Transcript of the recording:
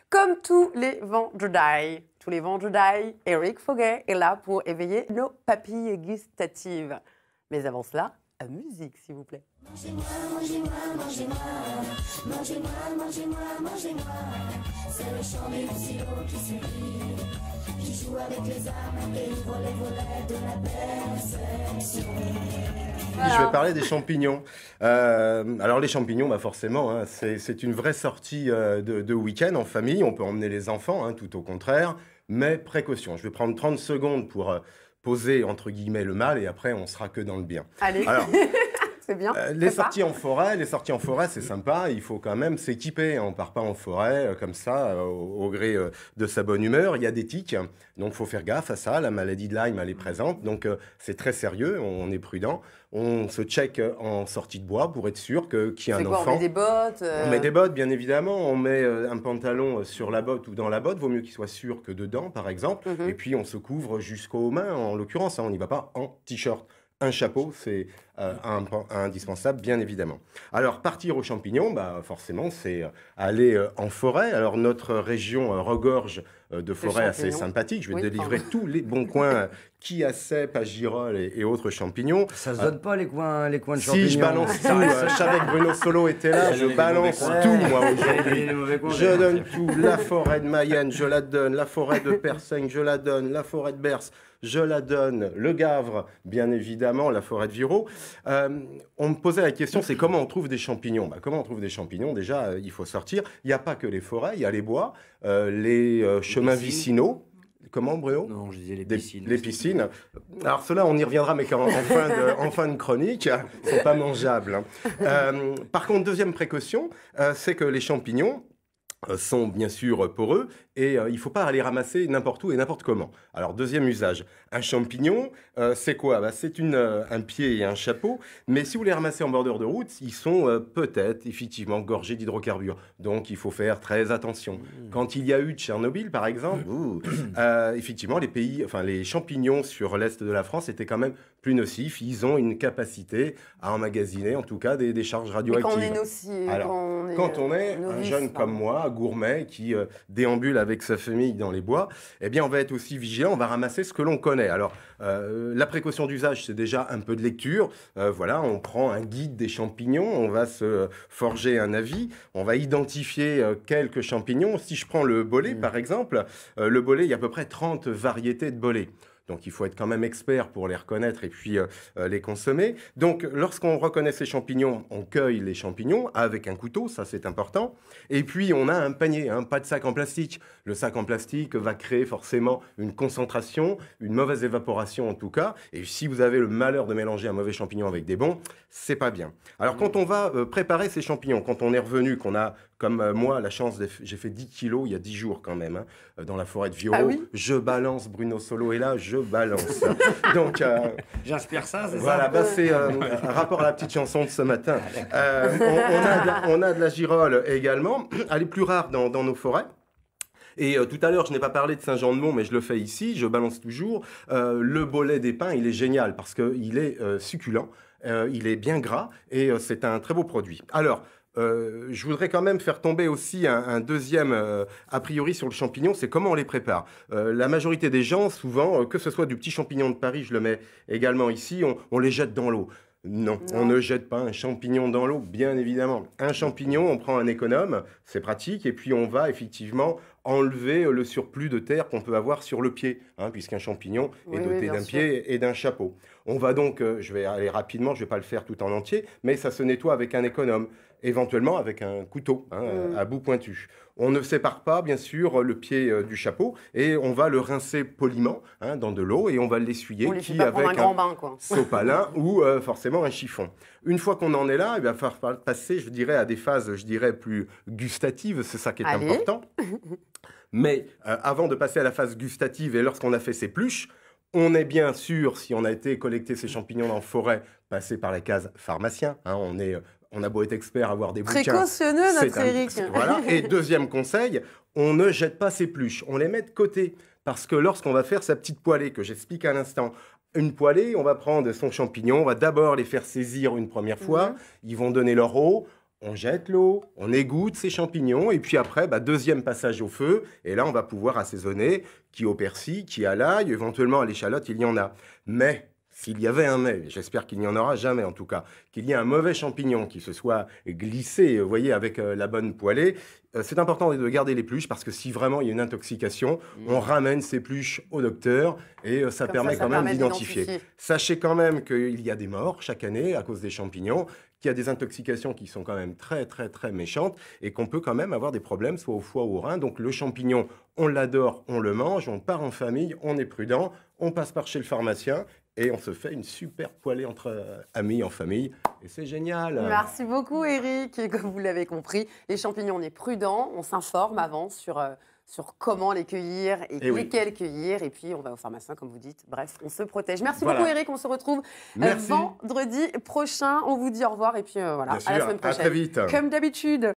Comme tous les vendredis, Eric Foguet est là pour éveiller nos papilles gustatives. Mais avant cela, musique, s'il vous plaît. Mangez-moi, mangez-moi, mangez-moi, mangez-moi, mangez-moi, mangez-moi. C'est le chant des silos qui s'écrit, qui joue avec les âmes et ouvre les volets de la perception. Voilà. Je vais parler des champignons. Alors les champignons, bah forcément, hein, c'est une vraie sortie de week-end en famille. On peut emmener les enfants, hein, tout au contraire. Mais précaution, je vais prendre 30 secondes pour poser, entre guillemets, le mal et après, on sera que dans le bien. Allez. Alors, c'est bien. Les sorties en forêt, c'est sympa. Il faut quand même s'équiper. On part pas en forêt comme ça, au gré de sa bonne humeur. Il y a des tiques, donc faut faire gaffe à ça. La maladie de Lyme, elle est présente, donc c'est très sérieux. On est prudent. On se check en sortie de bois pour être sûr qu'il y a un enfant. On met des bottes On met des bottes, bien évidemment. On met un pantalon sur la botte ou dans la botte. Vaut mieux qu'il soit sûr que dedans, par exemple. Et puis, on se couvre jusqu'aux mains, en l'occurrence. Hein, on n'y va pas en t-shirt. Un chapeau, c'est indispensable, bien évidemment. Alors, partir aux champignons, bah, forcément, c'est aller en forêt. Alors, notre région regorge de forêts assez sympathiques. Je vais délivrer tous les bons coins qui a cèpe, à girolles et autres champignons. Ça se donne pas les coins de champignons. Si je balance tout, je savais que Bruno Solo était là, je balance tout moi aujourd'hui. Je donne tout, la forêt de Mayenne, je la donne, la forêt de Persaigne, je la donne, la forêt de Berce, je la donne, le Gavre, bien évidemment, la forêt de Viro. On me posait la question, c'est comment on trouve des champignons? Bah, comment on trouve des champignons? Déjà, il faut sortir. Il n'y a pas que les forêts, il y a les bois, les chemins vicinaux. Comment, Bruno? Non, je disais les piscines. Les piscines. Alors, cela, on y reviendra, mais en fin de chronique, ils ne sont pas mangeables. Par contre, deuxième précaution, c'est que les champignons sont bien sûr poreux et il ne faut pas aller ramasser n'importe où et n'importe comment. Alors, deuxième usage, un champignon, c'est quoi? Bah, c'est un pied et un chapeau, mais si vous les ramassez en bordure de route, ils sont peut-être effectivement gorgés d'hydrocarbures. Donc, il faut faire très attention. Quand il y a eu Tchernobyl, par exemple, effectivement, les champignons sur l'est de la France étaient quand même plus nocifs. Ils ont une capacité à emmagasiner, en tout cas, des charges radioactives. Mais quand on est nocif, alors, quand on est un jeune comme moi, gourmet, qui déambule avec sa famille dans les bois, eh bien, on va être aussi vigilant, on va ramasser ce que l'on connaît. Alors, la précaution d'usage, c'est déjà un peu de lecture. Voilà, on prend un guide des champignons, on va se forger un avis, on va identifier quelques champignons. Si je prends le bolet, par exemple, le bolet, il y a à peu près 30 variétés de bolets. Donc, il faut être quand même expert pour les reconnaître et puis les consommer. Donc, lorsqu'on reconnaît ces champignons, on cueille les champignons avec un couteau, ça c'est important. Et puis, on a un panier, pas de sac en plastique. Le sac en plastique va créer forcément une concentration, une mauvaise évaporation en tout cas. Et si vous avez le malheur de mélanger un mauvais champignon avec des bons, c'est pas bien. Alors, quand on va préparer ces champignons, quand on est revenu, qu'on a, comme moi, la chance, j'ai fait 10 kilos il y a 10 jours quand même, dans la forêt de Viro. Ah oui, je balance, Bruno Solo est là, je balance. Donc, j'inspire ça, c'est voilà, ça. Bah, c'est un rapport à la petite chanson de ce matin. On a de la girole également. Elle est plus rare dans nos forêts. Et tout à l'heure, je n'ai pas parlé de Saint-Jean-de-Mont, mais je le fais ici, je balance toujours. Le bolet des pins, il est génial parce qu'il est succulent, il est bien gras et c'est un très beau produit. Alors, je voudrais quand même faire tomber aussi un deuxième a priori sur le champignon, c'est comment on les prépare. La majorité des gens, souvent, que ce soit du petit champignon de Paris, je le mets également ici, on les jette dans l'eau. Non, on ne jette pas un champignon dans l'eau, bien évidemment. Un champignon, on prend un économe, c'est pratique, et puis on va effectivement enlever le surplus de terre qu'on peut avoir sur le pied, puisqu'un champignon est doté d'un pied et d'un chapeau. On va donc, je vais aller rapidement, je ne vais pas le faire tout en entier, mais ça se nettoie avec un économe, éventuellement avec un couteau à bout pointu. On ne sépare pas, bien sûr, le pied du chapeau et on va le rincer poliment dans de l'eau et on va l'essuyer avec un grand bain, quoi. sopalin ou forcément un chiffon. Une fois qu'on en est là, il va falloir passer, je dirais, à des phases, je dirais, plus gustatives. C'est ça qui est important. Mais avant de passer à la phase gustative et lorsqu'on a fait ses pluches, on est bien sûr, si on a été collecter ces champignons en forêt, passer par la case pharmacien. On a beau être expert, avoir des bouquins. Précautionneux, notre Eric. Voilà. Et deuxième conseil, on ne jette pas ses pluches. On les met de côté. Parce que lorsqu'on va faire sa petite poêlée, que j'explique à l'instant, une poêlée, on va prendre son champignon, on va d'abord les faire saisir une première fois. Ils vont donner leur eau. on jette l'eau, on égoutte ces champignons, et puis après, deuxième passage au feu, et là, on va pouvoir assaisonner, qui au persil, qui à l'ail, éventuellement à l'échalote, il y en a. Mais, s'il y avait un mais, j'espère qu'il n'y en aura jamais en tout cas, qu'il y ait un mauvais champignon qui se soit glissé, vous voyez, avec la bonne poêlée, c'est important de garder les pluches parce que si vraiment il y a une intoxication, on ramène ces pluches au docteur et ça permet quand même d'identifier. Sachez quand même qu'il y a des morts chaque année à cause des champignons, qu'il y a des intoxications qui sont quand même très méchantes et qu'on peut quand même avoir des problèmes soit au foie ou au rein. Donc le champignon, on l'adore, on le mange, on part en famille, on est prudent, on passe par chez le pharmacien et on se fait une super poêlée entre amis, en famille. Et c'est génial. Merci beaucoup, Eric. Et comme vous l'avez compris, les champignons, on est prudent, on s'informe avant sur comment les cueillir et lesquels cueillir. Et puis, on va au pharmacien, comme vous dites. Bref, on se protège. Merci beaucoup, Eric. On se retrouve vendredi prochain. On vous dit au revoir. Et puis, voilà, à la semaine prochaine. À très vite. Comme d'habitude.